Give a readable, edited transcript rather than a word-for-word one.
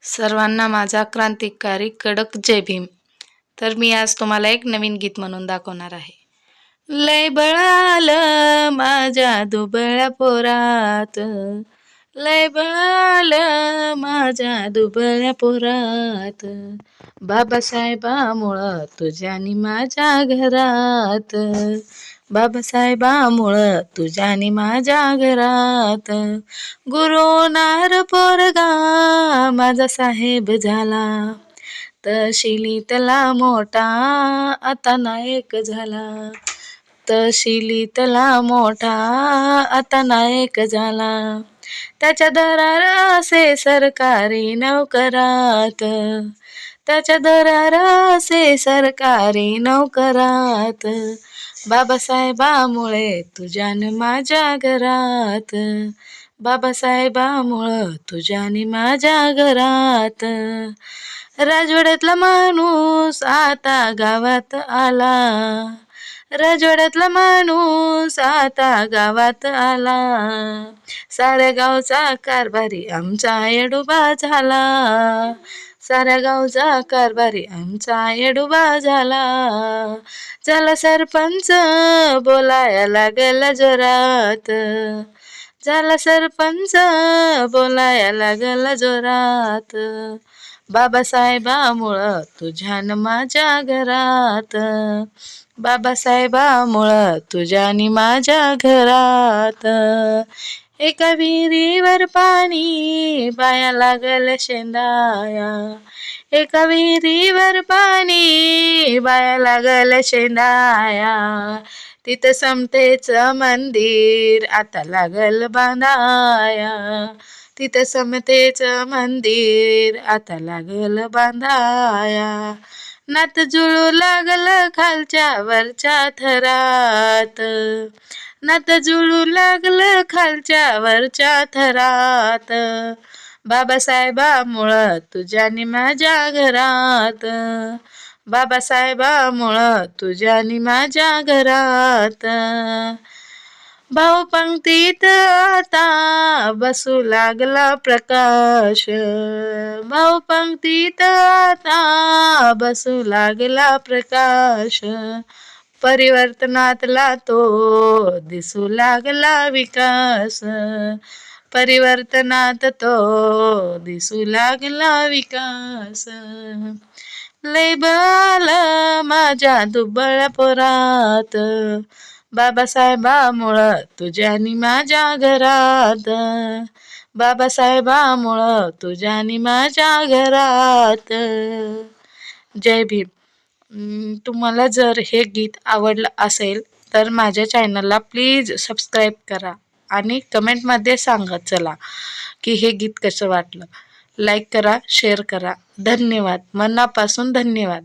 सर्वांना माझा क्रांतिकारी कडक जय भीम. तर मी आज तुम्हाला एक नवीन गीत म्हणून दाखवणार आहे. लय बळालं माझ्या दुबळ्या पोरात, लय बळालं माझ्या दुबळ्या पोरात, बाबासाहेबामुळं तुझ्यानी माझ्या घरात, बाबासाहेबामुळं तुझ्यानी माझ्या घरात, गुरु नार पोरगा माझा साहेब झाला, तशिलीतला मोठा आता नायक झाला, तशिलीतला मोठा आता नायक झाला, त्याच्या दरारासे सरकारी नोकरात, त्याच्या दरारासे सरकारी नोकरात, बाबासाहेबामुळे तुझ्यान माझ्या घरात, बाबासाहेबामुळं तुझ्यानी माझ्या घरात, राजवाड्यातला माणूस आता गावात आला, राजवाड्यातला माणूस आता गावात आला, साऱ्या गावचा कारभारी आमचा येडोबा झाला, साऱ्या गावचा कारभारी आमचा येडोबा झाला, झाला सरपंच बोलाया लागला जोरात, झाला सरपंच बोलाया लागला जोरात, बाबासाहेबामुळं तुझ्यान माझ्या घरात, बाबासाहेबामुळं तुझ्यानी माझ्या घरात, एका विहिरीवर पाणी बाया लागल शेंदाया, एका विहिरीवर पाणी बाया लागल शेंदाया, तिथं समतेच मंदिर आता लागल बांधाया, तिथं समतेच मंदिर आता लागल बांधाया, नात जुळू लागलं खालच्या वरच्या थरात, नात जुळू लागलं खालच्या वरच्या थरात, बाबासाहेबामुळं तुझ्यानी माझ्या घरात, बाबासाहेबामुळं तुझ्यानी माझ्या घरात, भाऊपंक्तीत आता बसू लागला प्रकाश, भाऊपंक्तीत आता बसू लागला प्रकाश, परिवर्तनातला तो दिसू लागला विकास, परिवर्तनात तो दिसू लागला विकास, लय बळालं माझ्या दुबळ्या पोरात, बाबासाहेबामुळं तुझ्यानी माझ्या घरात, बाबासाहेबामुळं तुझ्यानी माझ्या घरात. जय भीम. तुम्हाला जर हे गीत आवडलं असेल तर माझ्या चॅनलला प्लीज सबस्क्राईब करा आणि कमेंटमध्ये सांगत चला की हे गीत कसं वाटलं. लाईक करा, शेअर करा. धन्यवाद, मनापासून धन्यवाद.